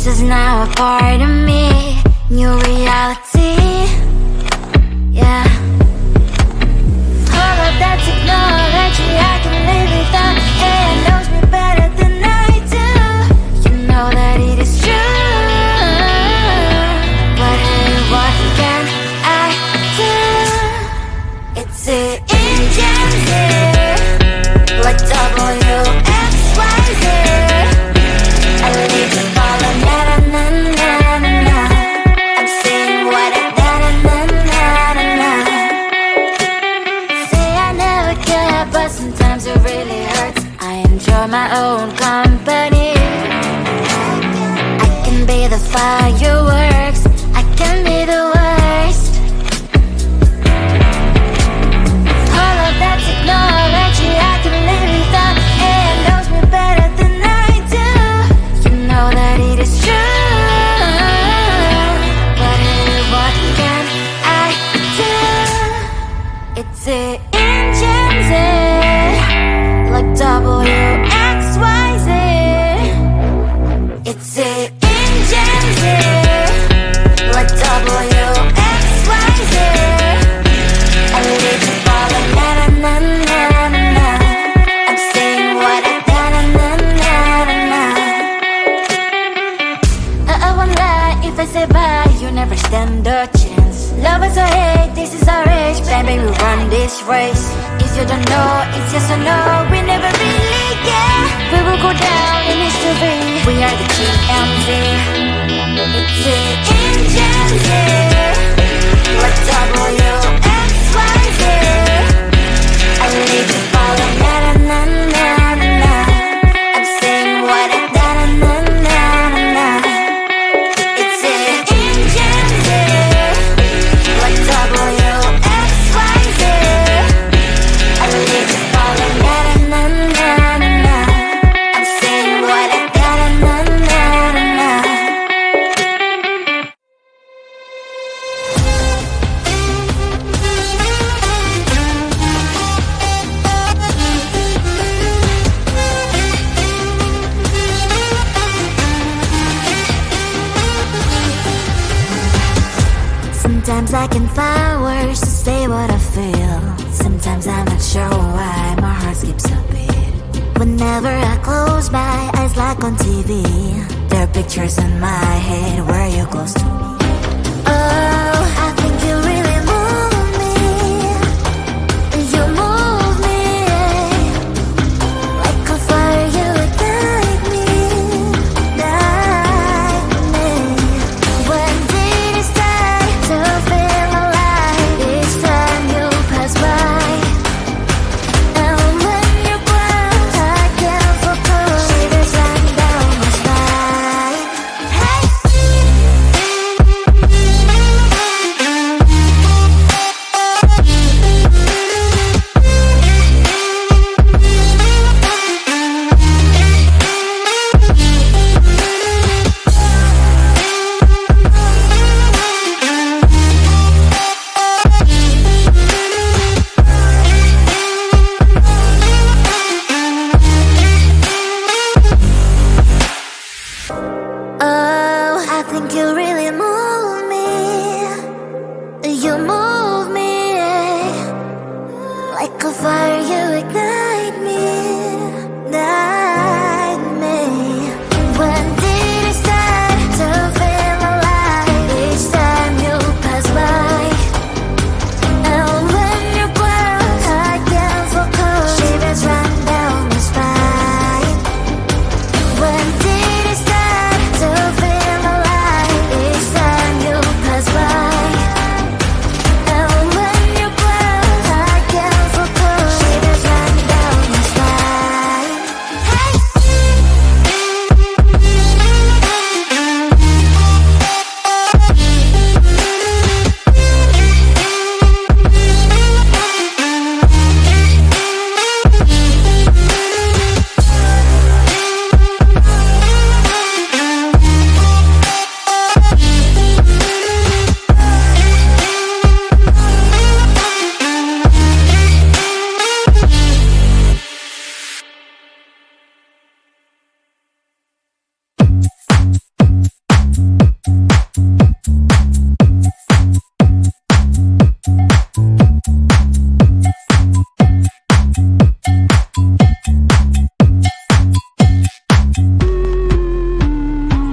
is now a part of me. New reality, yeah. All of that technology I can live without. AI knows me better than I do. You know that it is true. But hey, what can I do? It's the engines here, like WXYZ. I leave you falling, na na na na na na. I'm saying what I na na na na na na. Say I never care, but sometimes it really hurts. I enjoy my own company. I can be the fireworks, I can be the worst. All of that technology I can live without. AI knows me better than I do. You know that it is true. But hey, what can I do? It's the engines, like WXYZ. It's the engines, like WXYZ. I leave you falling, na na na na na na. I'm saying what I na na na na na na. I won't lie if I say bye, you never stand a chance. Love is or hate, this is our age. Baby, we run this race. If you don't know, it's yes or no. We never really get. We will go down in history. We are the GMZ. It's the engines, like WXYZ. I leave you falling, na na na na na na. I'm saying what I na na na na na na. It's the engines, like WXYZ. I leave you falling, na na na na na na. I'm saying what I na na na na na na. Sometimes I can find words to say what I feel. Sometimes I'm not sure why my heart skips a beat. Whenever I close my eyes like on TV, there are pictures in my head where you're close to me. Oh, I think you really move me. You move me, like a fire you ignite me, ignite me. When did it start to feel alive? Each time you pass by, and when you're gone, I can't focus. Shivers run down my spine. Hey. Oh, I think you really move me. You move me, like a fire you ignite me, ignite me. When did it start to feel alive? Each time you pass by, and when you're gone, I can't focus. Shivers run down my spine. When did it start to feel alive? Each time you pass by, and when you're gone, I can't focus. Shivers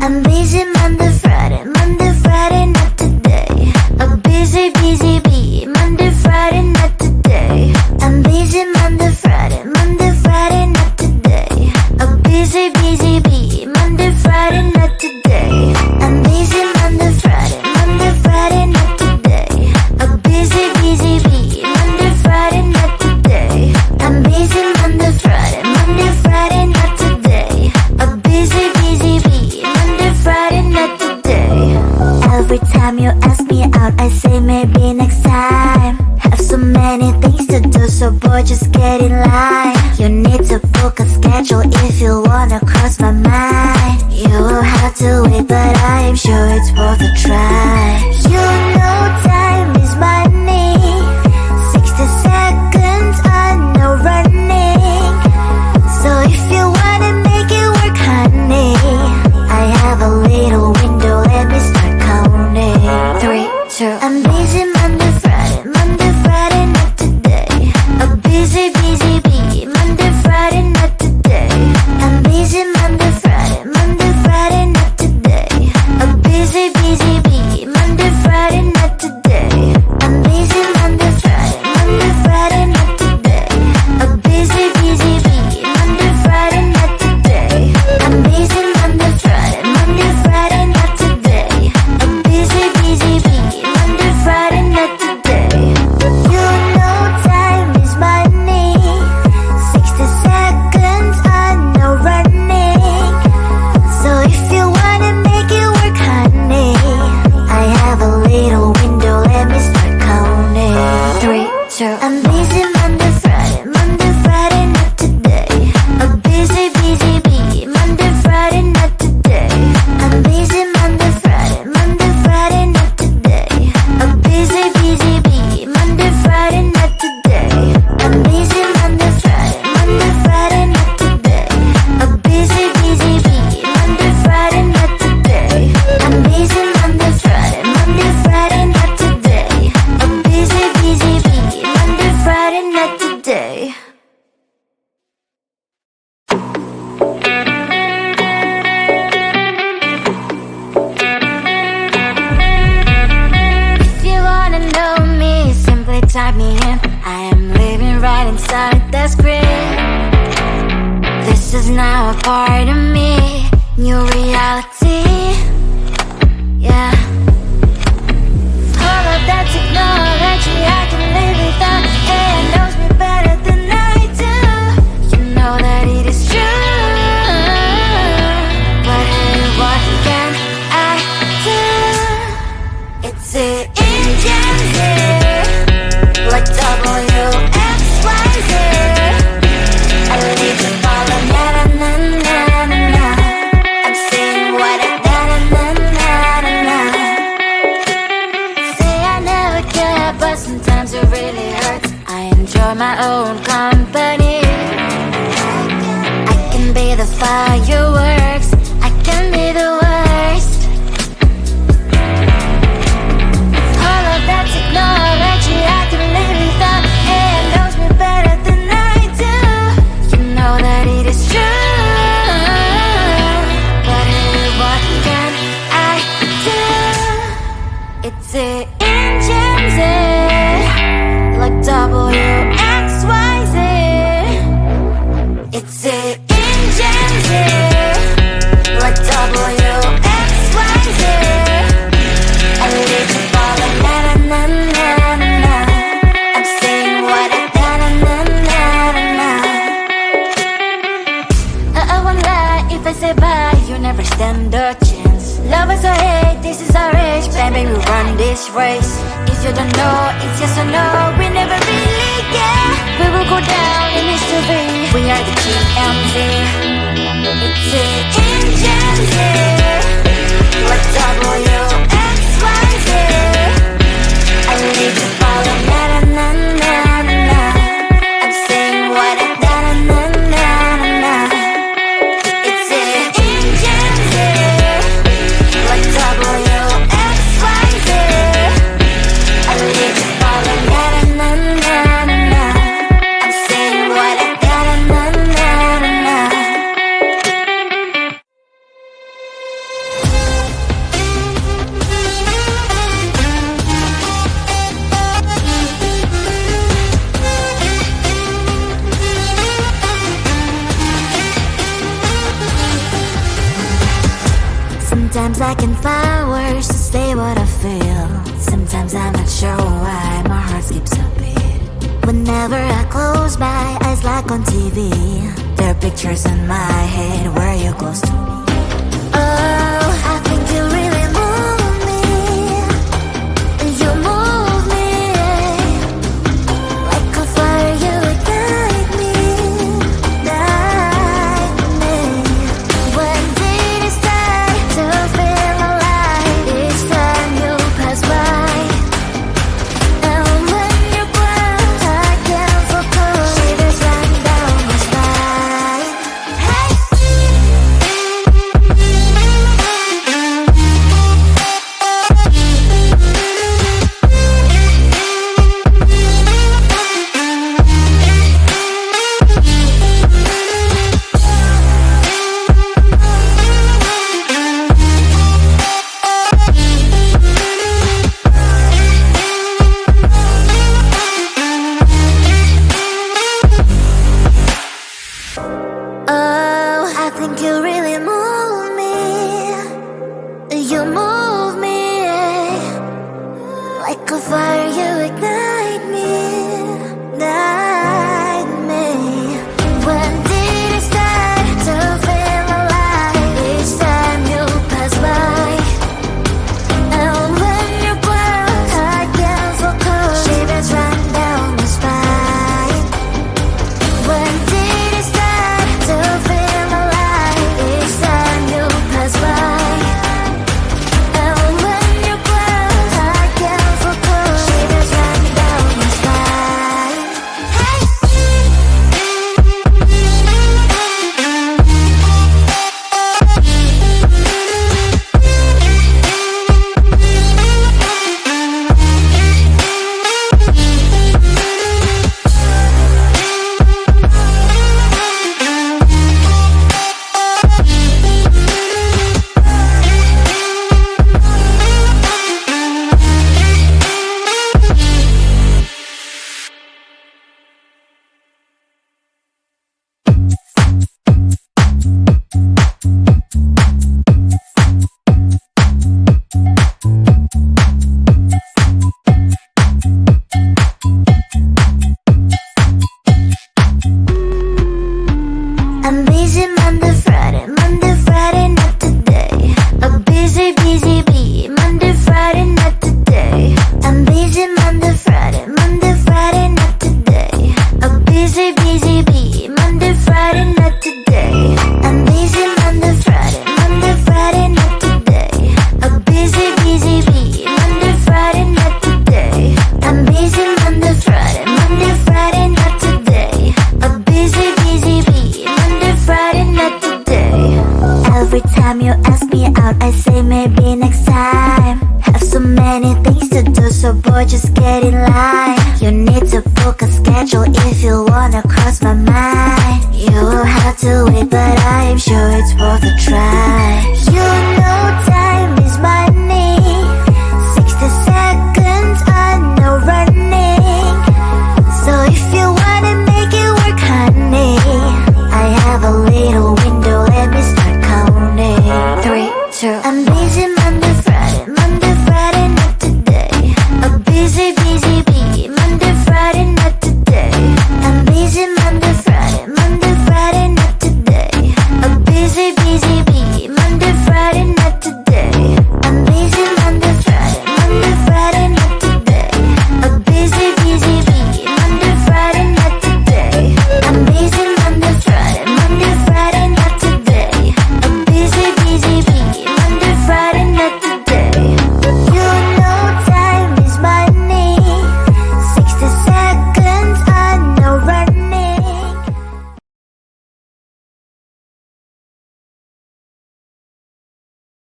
I'm busy Monday, Friday, not today. I'm busy, busy bee, Monday, Friday, not today. I'm busy Monday, Friday, not today. I'm busy, busy bee, Monday, Friday, not today. I'm busy Monday, Friday, not today. I'm busy, busy bee, Monday, Friday, not today. I'm busy Monday, Friday, not today. I'm busy, busy bee, Monday, Friday, not today. Every time you ask me out, I say maybe next time. Have so many things to do, so boy, just get in line. You need to book a schedule if you wanna cross my mind. You will have to wait, but I am sure it's worth a try. You know time is money. 60 seconds on no running. So if you wanna make it work, honey, I have a little window, let me start counting. 3, 2, I'm busy Monday, Friday, not today. I'm busy, busy bee, Monday, Friday, not today. I'm busy Monday, Friday, not today. I'm busy, busy bee, Monday, Friday, not today. I'm busy Monday, Friday, not today. I'm busy, busy bee, Monday, Friday, not today. I'm busy Monday, Friday, not today. I'm busy, busy bee, Monday, Friday, not today. You know time is money. 60 seconds on no running. So if you wanna make it work, honey, I have a little window, let me start counting. 3, 2, I'm busy Monday, Friday, not today. I'm busy, busy bee, Monday, Friday, not today. I'm busy Monday, Friday, not today. I'm busy, busy bee, Monday, Friday, not today. I'm busy Monday, Friday, not today. I'm busy, busy bee, Monday, Friday, not today. I'm busy Monday, Friday, not today. I'm busy, busy bee, Monday, Friday, not today. If you wanna know me, simply type me in. I am living right inside the screen. This is now a part of me, new reality. Yeah. All of that technology, I can live without. AI knows me better than I do. You know that it is true. But hey, what can I do? It's the engines here, like WXYZ. I need to follow, na na na na na na. I'm saying what I na na na na na. Say I never care, but sometimes it really hurts. I enjoy my own company. I can be the fireworks, I can be the worst. All of that technology, I can live without. AI knows me better than I do. You know that it is true. But hey, what can I do? It's the engines, like WXYZ. It's the engines, like WXYZ. I live to follow, na na na na na na. I'm saying what I na na na na na na. I won't lie if I say bye, you never stand a chance. Love is or hate, this is our age, baby, we run this race. If you don't know, it's yes or no, we never really get. We will go down in history, we are the GMZ. It's the engines, like WXYZ. I need to follow, na na na na na na. I'm saying what I na na na na na na. It's the engines, like WXYZ. I need to follow, na na na na na na. I'm saying what I na na na na na na. Sometimes I can find words to say what I feel. Sometimes I'm not sure why my heart skips a beat. Whenever I close my eyes like on TV, there are pictures in my head where you're close to me. Oh, I think you really move me. You move me like a fire, you ignite me, ignite me. When did it start to feel alive? Each time you pass by, and when you close, I can't focus. Shivers run down my spine. Hey. Oh, I think you really move me. You move me like a fire, you ignite me, ignite me. When did it start to feel alive? Each time you pass by, and when you're close, I can't focus. Shivers run down my spine. When did it start to feel alive? Each time you pass by, and when you're close, I can't focus. Shivers run down my spine. Hey. I'm busy Monday, Friday, not today. A busy, busy bee, Monday, Friday, not today. I'm busy Monday, Friday, not today. A busy, busy bee, Monday, Friday, not today. I'm busy Monday, Friday, not today. A busy, busy bee, Monday, Friday, not today. I'm busy Monday, Friday, not today. A busy, busy bee, Monday, Friday, not today. Every time you ask me out, I say maybe next time. Have so many things to do, so boy, just get in line. You need to book a schedule if you wanna cross my mind. You will have to wait, but I am sure it's worth a try. You know time is money. 60 seconds on no running. So if you wanna make it work, honey, I have a little window, let me start counting. 3, 2, I'm busy Monday,